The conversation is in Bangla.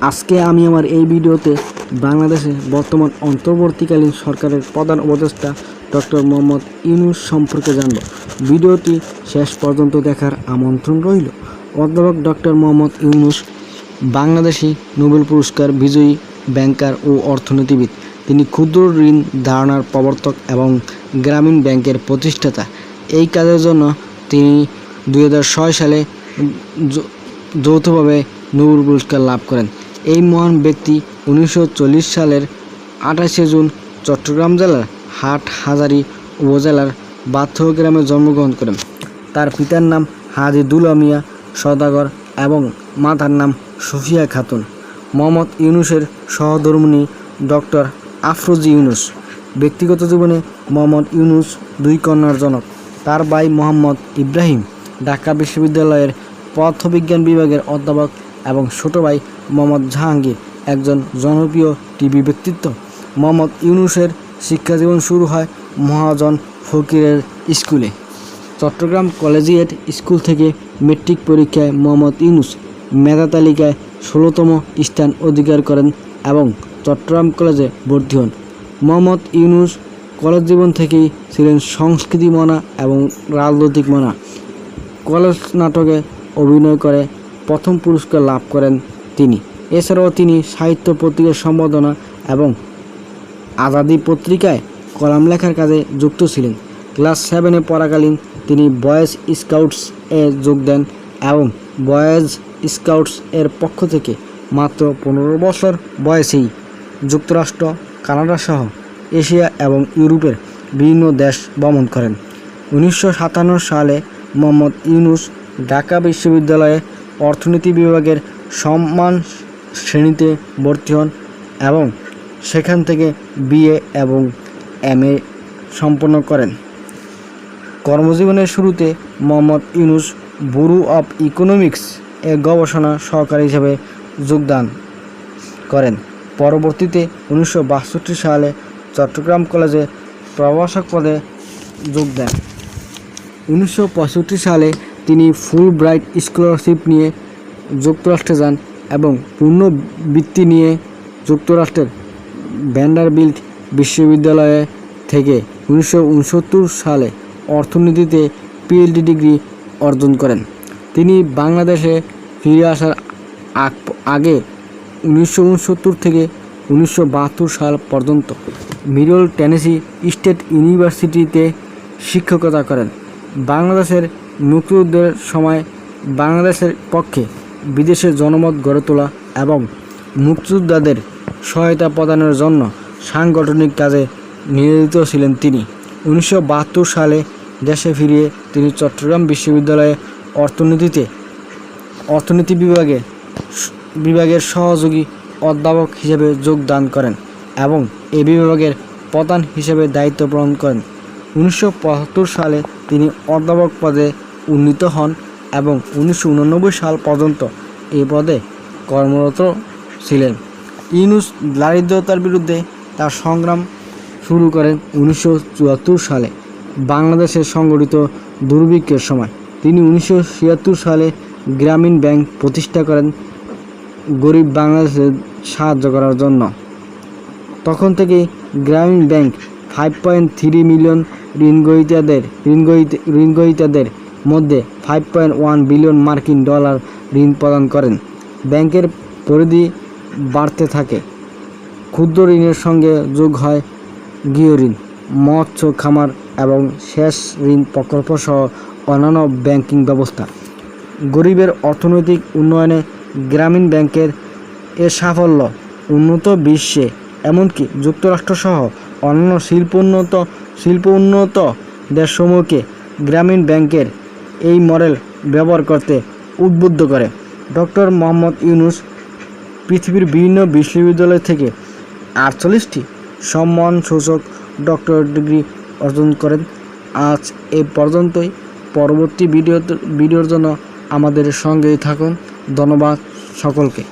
আজকে আমি আমার এই ভিডিওতে বাংলাদেশে বর্তমান অন্তর্বর্তীকালীন সরকারের প্রধান উপদেষ্টা ডক্টর মোহাম্মদ ইউনূস সম্পর্কে জানব। ভিডিওটি শেষ পর্যন্ত দেখার আমন্ত্রণ রইল। অধ্যাপক ডক্টর মোহাম্মদ ইউনূস বাংলাদেশি নোবেল পুরস্কার বিজয়ী ব্যাংকার ও অর্থনীতিবিদ। তিনি ক্ষুদ্র ঋণ ধারণার প্রবর্তক এবং গ্রামীণ ব্যাংকের প্রতিষ্ঠাতা। এই কাজের জন্য তিনি 2006 সালে যৌথভাবে নোবেল পুরস্কার লাভ করেন। এই মহান ব্যক্তি 1940 সালের 28শে জুন চট্টগ্রাম জেলার হাটহাজারী উপজেলার বাথৌ গ্রামে জন্মগ্রহণ করেন। তার পিতার নাম হাজী দুলা মিয়া সওদাগর এবং মাতার নাম সুফিয়া খাতুন। মোহাম্মদ ইউনূসের সহধর্মিণী ডক্টর আফরোজা ইউনূস। ব্যক্তিগত জীবনে মোহাম্মদ ইউনূস 2 কন্যার জনক। তার ভাই মোহাম্মদ ইব্রাহিম ঢাকা বিশ্ববিদ্যালয়ের পদার্থবিজ্ঞান বিভাগের অধ্যাপক এবং ছোট ভাই মোহাম্মদ জাহাঙ্গীর একজন জনপ্রিয় টিভি ব্যক্তিত্ব। মোহাম্মদ ইউনূসের শিক্ষাজীবন শুরু হয় মহাজন ফকিরের স্কুলে। চট্টগ্রাম কলেজিয়েট স্কুল থেকে মেট্রিক পরীক্ষায় মোহাম্মদ ইউনূস মেধা তালিকায় 16তম স্থান অধিকার করেন এবং চট্টগ্রাম কলেজে ভর্তি হন। মোহাম্মদ ইউনূস কলেজ জীবন থেকেই ছিলেন সংস্কৃতি মনা এবং রাজনৈতিক মনা। কলেজ নাটকে অভিনয় করে প্রথম পুরস্কার লাভ করেন তিনি। এছাড়াও তিনি সাহিত্য পত্রিকার সম্পাদনা এবং আজাদী পত্রিকায় কলাম লেখার কাজে যুক্ত ছিলেন। ক্লাস 7-এ পড়াকালীন তিনি বয়েজ স্কাউটস এ যোগ দেন এবং বয়েজ স্কাউটস এর পক্ষ থেকে মাত্র 15 বছর বয়সেই যুক্তরাষ্ট্র, কানাডা সহ এশিয়া এবং ইউরোপের বিভিন্ন দেশ ভ্রমণ করেন। 1957 সালে মোহাম্মদ ইউনূস ঢাকা বিশ্ববিদ্যালয়ে অর্থনীতি বিভাগের সম্মান শ্রেণীতে ভর্তি হন এবং সেখান থেকে বিএ এবং এমএ সম্পন্ন করেন। কর্মজীবনের শুরুতে Muhammad Yunus bureau of economics এ গবেষণা সহকারী হিসেবে যোগদান করেন। পরবর্তীতে 1962 সালে চট্টগ্রাম কলেজে প্রভাষক পদে যোগ দেন। 1965 সালে তিনি ফুলব্রাইট স্কলারশিপ নিয়ে যুক্তরাষ্ট্রে যান এবং পূর্ণ বৃত্তি নিয়ে যুক্তরাষ্ট্রের ভ্যান্ডারবিল্ট বিশ্ববিদ্যালয় থেকে 1969 সালে অর্থনীতিতে পিএইচডি ডিগ্রি অর্জন করেন। তিনি বাংলাদেশে ফিরে আসার আগে 1969 থেকে 1972 সাল পর্যন্ত মিডল টেনেসি স্টেট ইউনিভার্সিটিতে শিক্ষকতা করেন। বাংলাদেশের মুক্তিযুদ্ধের সময় বাংলাদেশের পক্ষে বিদেশে জনমত গড়ে তোলা এবং মুক্তিযোদ্ধাদের সহায়তা প্রদানের জন্য সাংগঠনিক কাজে নিয়োজিত ছিলেন তিনি। 1972 সালে দেশে ফিরে তিনি চট্টগ্রাম বিশ্ববিদ্যালয়ে অর্থনীতি বিভাগের সহযোগী অধ্যাপক হিসেবে যোগদান করেন এবং এই বিভাগের প্রধান হিসেবে দায়িত্ব পালন করেন। 1975 সালে তিনি অধ্যাপক পদে উন্নীত হন এবং 1989 সাল পর্যন্ত এই পদে কর্মরত ছিলেন। ইউনূস দারিদ্রতার বিরুদ্ধে তার সংগ্রাম শুরু করেন 1974 সালে বাংলাদেশে সংঘটিত দুর্ভিক্ষের সময়। তিনি 1976 সালে গ্রামীণ ব্যাংক প্রতিষ্ঠা করেন গরিব বাংলাদেশের সাহায্য করার জন্য। তখন থেকে গ্রামীণ ব্যাংক 5.3 মিলিয়ন ঋণগ্রহীতাদের মধ্যে 5.1 বিলিয়ন মার্কিন ডলার ঋণ প্রদান করেন। ব্যাংকের পরিধি বাড়তে থাকে। ক্ষুদ্র ঋণের সঙ্গে যোগ হয় গৃহঋণ, মৎস্য খামার এবং সেচ ঋণ প্রকল্প সহ অন্যান্য ব্যাংকিং ব্যবস্থা। গরিবের অর্থনৈতিক উন্নয়নে গ্রামীণ ব্যাংকের সাফল্য উন্নত বিশ্বে এমনকি যুক্তরাষ্ট্রসহ অন্যান্য শিল্প উন্নত দেশসমূহকে গ্রামীণ ব্যাংকের এই মডেল ব্যবহার করতে উদ্বুদ্ধ করে। ডক্টর মোহাম্মদ ইউনূস পৃথিবীর বিভিন্ন বিশ্ববিদ্যালয় থেকে 48টি সম্মানসূচক ডক্টরেট ডিগ্রি অর্জন করেন। আজ এ পর্যন্তই। পরবর্তী ভিডিওর জন্য আমাদের সঙ্গেই থাকুন। ধন্যবাদ সকলকে।